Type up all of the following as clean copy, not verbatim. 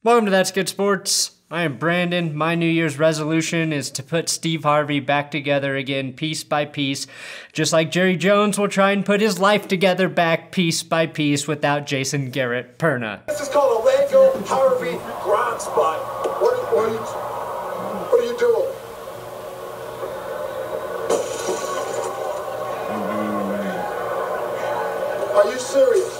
Welcome to That's Good Sports. I am Brandon. My New Year's resolution is to put Steve Harvey back together again, piece by piece, just like Jerry Jones will try and put his life together back piece by piece without Jason Garrett Perna. This is called a Lego Harvey grind spot. What are you doing? Are you serious?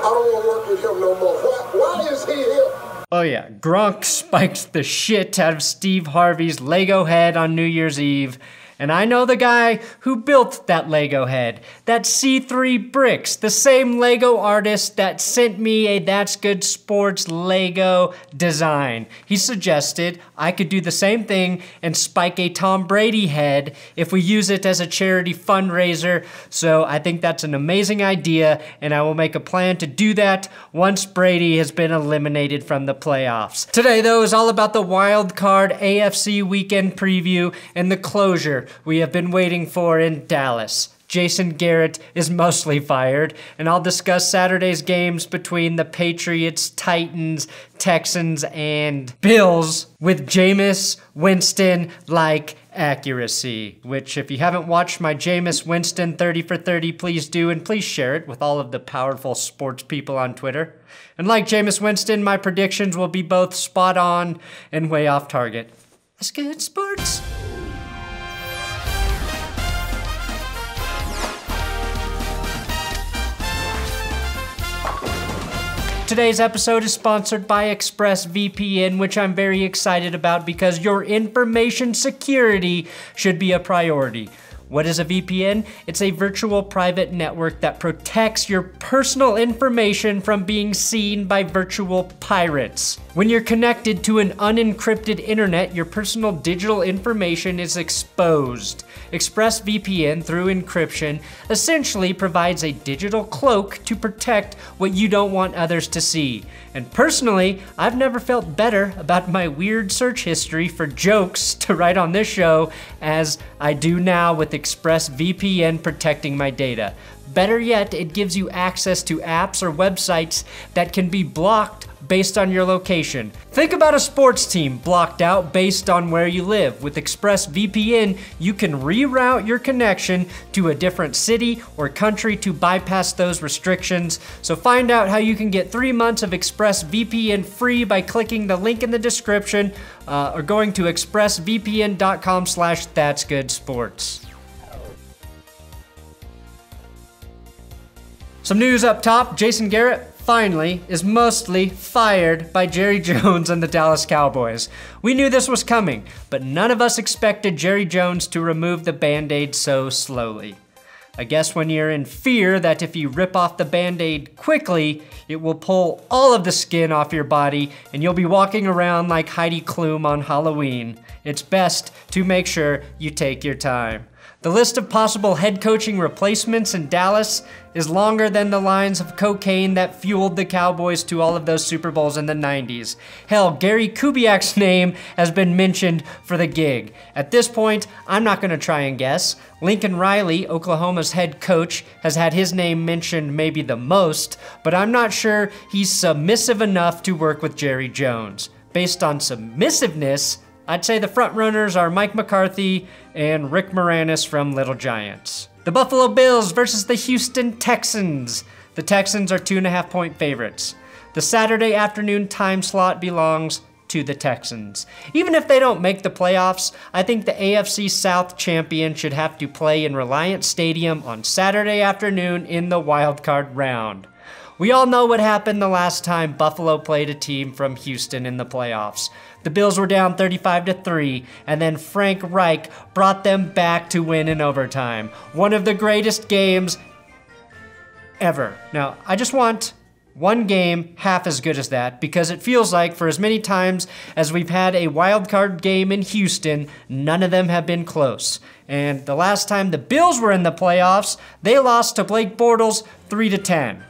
I don't want to work with him no more. Why is he here? Oh yeah, Gronk spiked the shit out of Steve Harvey's Lego head on New Year's Eve. And I know the guy who built that Lego head, that C3 Bricks, the same Lego artist that sent me a That's Good Sports Lego design. He suggested I could do the same thing and spike a Tom Brady head if we use it as a charity fundraiser. So I think that's an amazing idea, and I will make a plan to do that once Brady has been eliminated from the playoffs. Today, though, is all about the wild card AFC weekend preview and the closure we have been waiting for in Dallas. Jason Garrett is mostly fired, and I'll discuss Saturday's games between the Patriots, Titans, Texans, and Bills with Jameis Winston-like accuracy, which if you haven't watched my Jameis Winston 30 for 30, please do, and please share it with all of the powerful sports people on Twitter. And like Jameis Winston, my predictions will be both spot on and way off target. That's good sports. Today's episode is sponsored by ExpressVPN, which I'm very excited about because your information security should be a priority. What is a VPN? It's a virtual private network that protects your personal information from being seen by virtual pirates. When you're connected to an unencrypted internet, your personal digital information is exposed. ExpressVPN, through encryption, essentially provides a digital cloak to protect what you don't want others to see. And personally, I've never felt better about my weird search history for jokes to write on this show as I do now with ExpressVPN protecting my data. Better yet, it gives you access to apps or websites that can be blocked based on your location. Think about a sports team blocked out based on where you live. With ExpressVPN, you can reroute your connection to a different city or country to bypass those restrictions. So find out how you can get 3 months of ExpressVPN free by clicking the link in the description or going to expressvpn.com/thatsgoodsports. Some news up top, Jason Garrett finally is mostly fired by Jerry Jones and the Dallas Cowboys. We knew this was coming, but none of us expected Jerry Jones to remove the Band-Aid so slowly. I guess when you're in fear that if you rip off the Band-Aid quickly, it will pull all of the skin off your body and you'll be walking around like Heidi Klum on Halloween. It's best to make sure you take your time. The list of possible head coaching replacements in Dallas is longer than the lines of cocaine that fueled the Cowboys to all of those Super Bowls in the 90s. Hell, Gary Kubiak's name has been mentioned for the gig. At this point, I'm not gonna try and guess. Lincoln Riley, Oklahoma's head coach, has had his name mentioned maybe the most, but I'm not sure he's submissive enough to work with Jerry Jones. Based on submissiveness, I'd say the front runners are Mike McCarthy and Rick Moranis from Little Giants. The Buffalo Bills versus the Houston Texans. The Texans are 2.5-point favorites. The Saturday afternoon time slot belongs to the Texans. Even if they don't make the playoffs, I think the AFC South champion should have to play in Reliant Stadium on Saturday afternoon in the wild card round. We all know what happened the last time Buffalo played a team from Houston in the playoffs. The Bills were down 35-3, and then Frank Reich brought them back to win in overtime. One of the greatest games ever. Now, I just want one game half as good as that, because it feels like for as many times as we've had a wild card game in Houston, none of them have been close. And the last time the Bills were in the playoffs, they lost to Blake Bortles 3-10.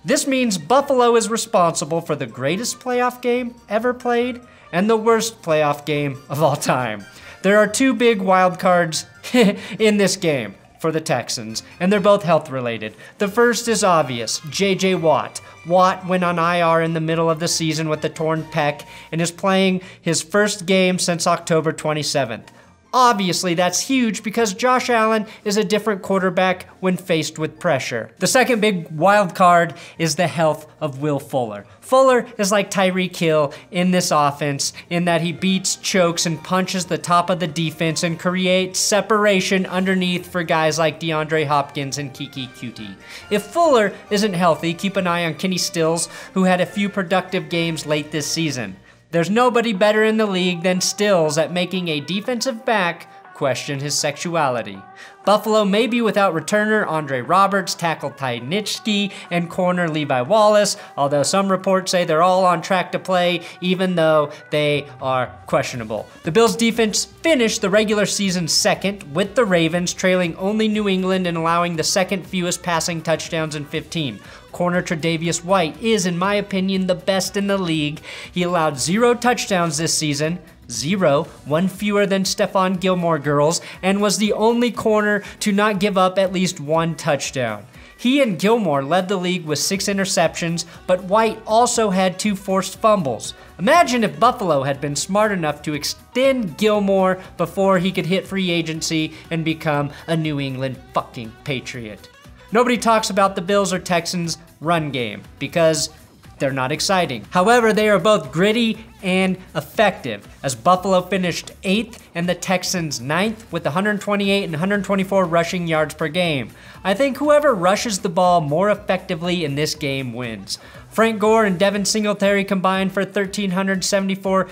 This means Buffalo is responsible for the greatest playoff game ever played and the worst playoff game of all time. There are two big wild cards in this game for the Texans, and they're both health related. The first is obvious, J.J. Watt. Watt went on IR in the middle of the season with a torn pec and is playing his first game since October 27th. Obviously, that's huge because Josh Allen is a different quarterback when faced with pressure. The second big wild card is the health of Will Fuller. Fuller is like Tyreek Hill in this offense in that he beats, chokes, and punches the top of the defense and creates separation underneath for guys like DeAndre Hopkins and Kiki Cutie. If Fuller isn't healthy, keep an eye on Kenny Stills, who had a few productive games late this season. There's nobody better in the league than Stills at making a defensive back question his sexuality. Buffalo may be without returner Andre Roberts, tackle Ty Nitschke, and corner Levi Wallace, although some reports say they're all on track to play, even though they are questionable. The Bills' defense finished the regular season second, with the Ravens trailing only New England and allowing the second fewest passing touchdowns in 15. Corner Tre'Davious White is, in my opinion, the best in the league. He allowed 0 touchdowns this season, 0, one fewer than Stephon Gilmore girls, and was the only corner to not give up at least 1 touchdown. He and Gilmore led the league with 6 interceptions, but White also had 2 forced fumbles. Imagine if Buffalo had been smart enough to extend Gilmore before he could hit free agency and become a New England fucking Patriot. Nobody talks about the Bills or Texans' run game because they're not exciting. However, they are both gritty and effective, as Buffalo finished 8th and the Texans 9th with 128 and 124 rushing yards per game. I think whoever rushes the ball more effectively in this game wins. Frank Gore and Devin Singletary combined for 1,374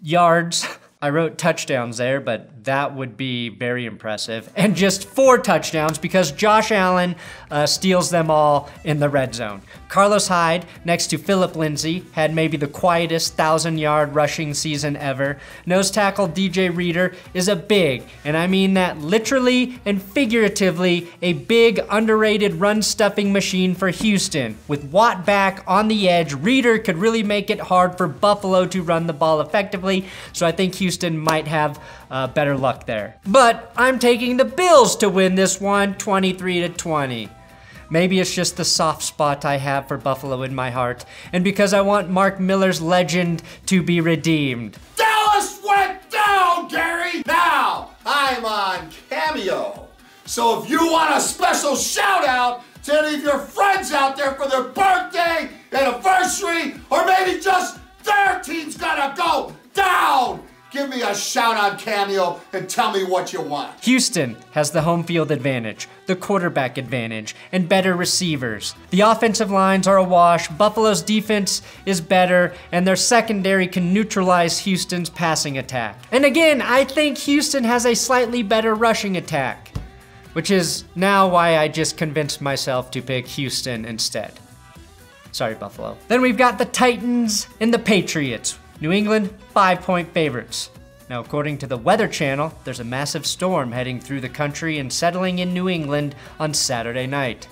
yards. I wrote touchdowns there, but that would be very impressive. And just 4 touchdowns because Josh Allen steals them all in the red zone. Carlos Hyde, next to Phillip Lindsay, had maybe the quietest 1,000-yard rushing season ever. Nose tackle DJ Reader is a big, and I mean that literally and figuratively, a big underrated run-stuffing machine for Houston. With Watt back on the edge, Reader could really make it hard for Buffalo to run the ball effectively, so I think Houston might have better luck there. But I'm taking the Bills to win this one, 23-20. Maybe it's just the soft spot I have for Buffalo in my heart, and because I want Mark Miller's legend to be redeemed. Dallas went down, Gary! Now, I'm on Cameo. So if you want a special shout out to any of your friends out there for their birthday, anniversary, or maybe just their team's gonna go down, give me a shout on Cameo and tell me what you want. Houston has the home field advantage, the quarterback advantage, and better receivers. The offensive lines are awash, Buffalo's defense is better, and their secondary can neutralize Houston's passing attack. And again, I think Houston has a slightly better rushing attack, which is now why I just convinced myself to pick Houston instead. Sorry, Buffalo. Then we've got the Titans and the Patriots. New England, 5-point favorites. Now, according to the Weather Channel, there's a massive storm heading through the country and settling in New England on Saturday night.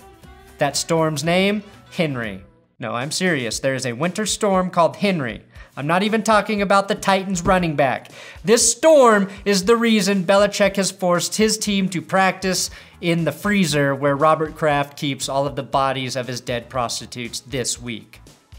That storm's name? Henry. No, I'm serious. There is a winter storm called Henry. I'm not even talking about the Titans running back. This storm is the reason Belichick has forced his team to practice in the freezer where Robert Kraft keeps all of the bodies of his dead prostitutes this week.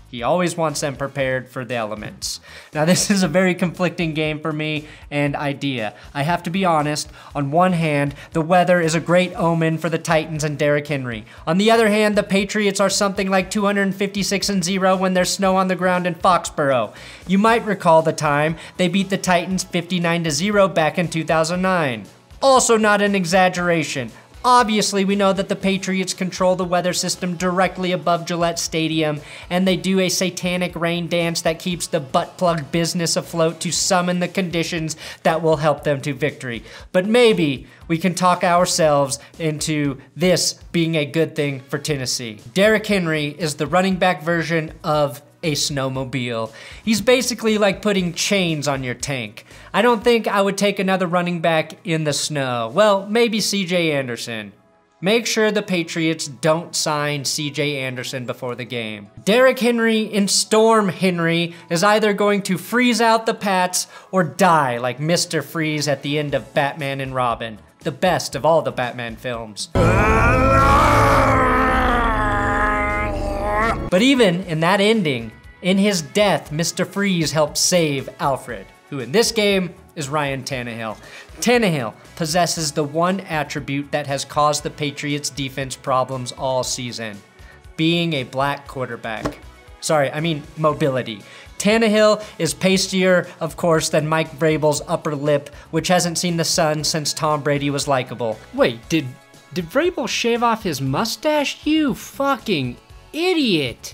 He always wants them prepared for the elements. Now, this is a very conflicting game for me and idea. I have to be honest. On one hand, the weather is a great omen for the Titans and Derrick Henry. On the other hand, the Patriots are something like 256-0 when there's snow on the ground in Foxborough. You might recall the time they beat the Titans 59-0 back in 2009. Also not an exaggeration. Obviously, we know that the Patriots control the weather system directly above Gillette Stadium, and they do a satanic rain dance that keeps the butt plug business afloat to summon the conditions that will help them to victory. But maybe we can talk ourselves into this being a good thing for Tennessee. Derrick Henry is the running back version of a snowmobile. He's basically like putting chains on your tank. I don't think I would take another running back in the snow. Well, maybe CJ Anderson. Make sure the Patriots don't sign CJ Anderson before the game. Derrick Henry in Storm Henry is either going to freeze out the Pats or die like Mr. Freeze at the end of Batman and Robin, the best of all the Batman films. But even in that ending, in his death, Mr. Freeze helped save Alfred, who in this game is Ryan Tannehill. Tannehill possesses the one attribute that has caused the Patriots defense problems all season, being a black quarterback. Sorry, I mean mobility. Tannehill is pastier, of course, than Mike Vrabel's upper lip, which hasn't seen the sun since Tom Brady was likable. Wait, did Vrabel shave off his mustache? You fucking idiot.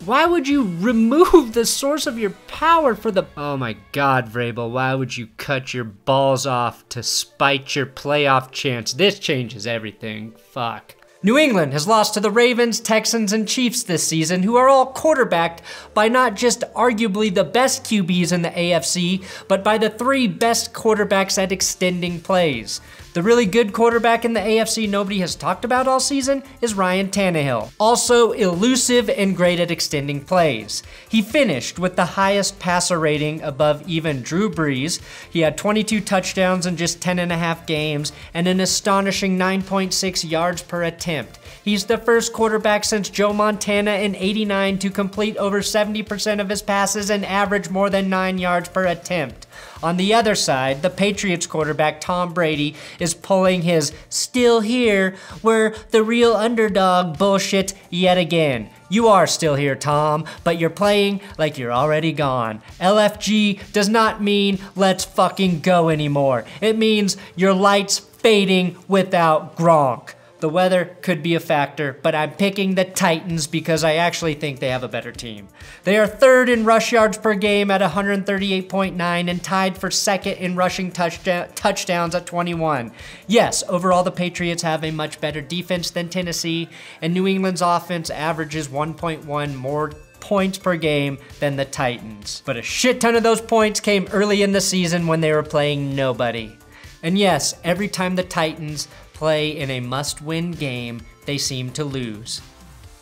Why would you remove the source of your power for the... Oh my God, Vrabel, why would you cut your balls off to spite your playoff chance? This changes everything. Fuck. New England has lost to the Ravens, Texans, and Chiefs this season, who are all quarterbacked by not just arguably the best QBs in the AFC, but by the 3 best quarterbacks at extending plays. The really good quarterback in the AFC nobody has talked about all season is Ryan Tannehill, also elusive and great at extending plays. He finished with the highest passer rating above even Drew Brees. He had 22 touchdowns in just 10.5 games and an astonishing 9.6 yards per attempt. He's the first quarterback since Joe Montana in '89 to complete over 70% of his passes and average more than 9 yards per attempt. On the other side, the Patriots quarterback Tom Brady is pulling his "still here, we're the real underdog" bullshit yet again. You are still here, Tom, but you're playing like you're already gone. LFG does not mean let's fucking go anymore. It means your lights fading without Gronk. The weather could be a factor, but I'm picking the Titans because I actually think they have a better team. They are 3rd in rush yards per game at 138.9 and tied for 2nd in rushing touchdowns at 21. Yes, overall the Patriots have a much better defense than Tennessee, and New England's offense averages 1.1 more points per game than the Titans. But a shit ton of those points came early in the season when they were playing nobody. And yes, every time the Titans play in a must-win game, they seem to lose.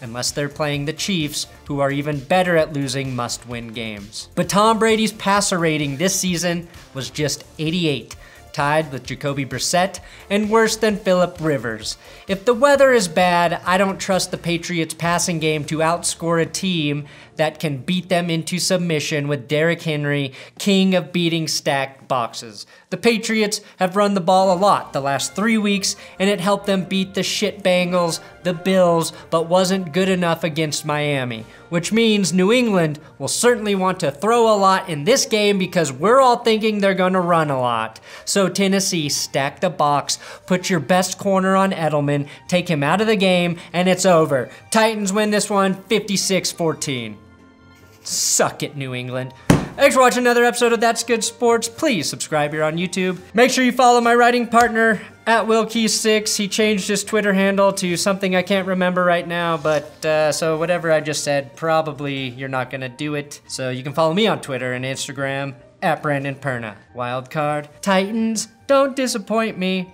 Unless they're playing the Chiefs, who are even better at losing must-win games. But Tom Brady's passer rating this season was just 88, tied with Jacoby Brissett and worse than Phillip Rivers. If the weather is bad, I don't trust the Patriots' passing game to outscore a team that can beat them into submission with Derrick Henry, king of beating stacked boxes. The Patriots have run the ball a lot the last 3 weeks, and it helped them beat the shit Bengals, the Bills, but wasn't good enough against Miami, which means New England will certainly want to throw a lot in this game because we're all thinking they're gonna run a lot. So Tennessee, stack the box, put your best corner on Edelman, take him out of the game, and it's over. Titans win this one 56-14. Suck it, New England. Thanks for watching another episode of That's Good Sports. Please subscribe here on YouTube. Make sure you follow my writing partner at WillKey6. He changed his Twitter handle to something I can't remember right now, but so whatever I just said, probably you're not gonna do it. So you can follow me on Twitter and Instagram at Brandon Perna. Wildcard, Titans, don't disappoint me.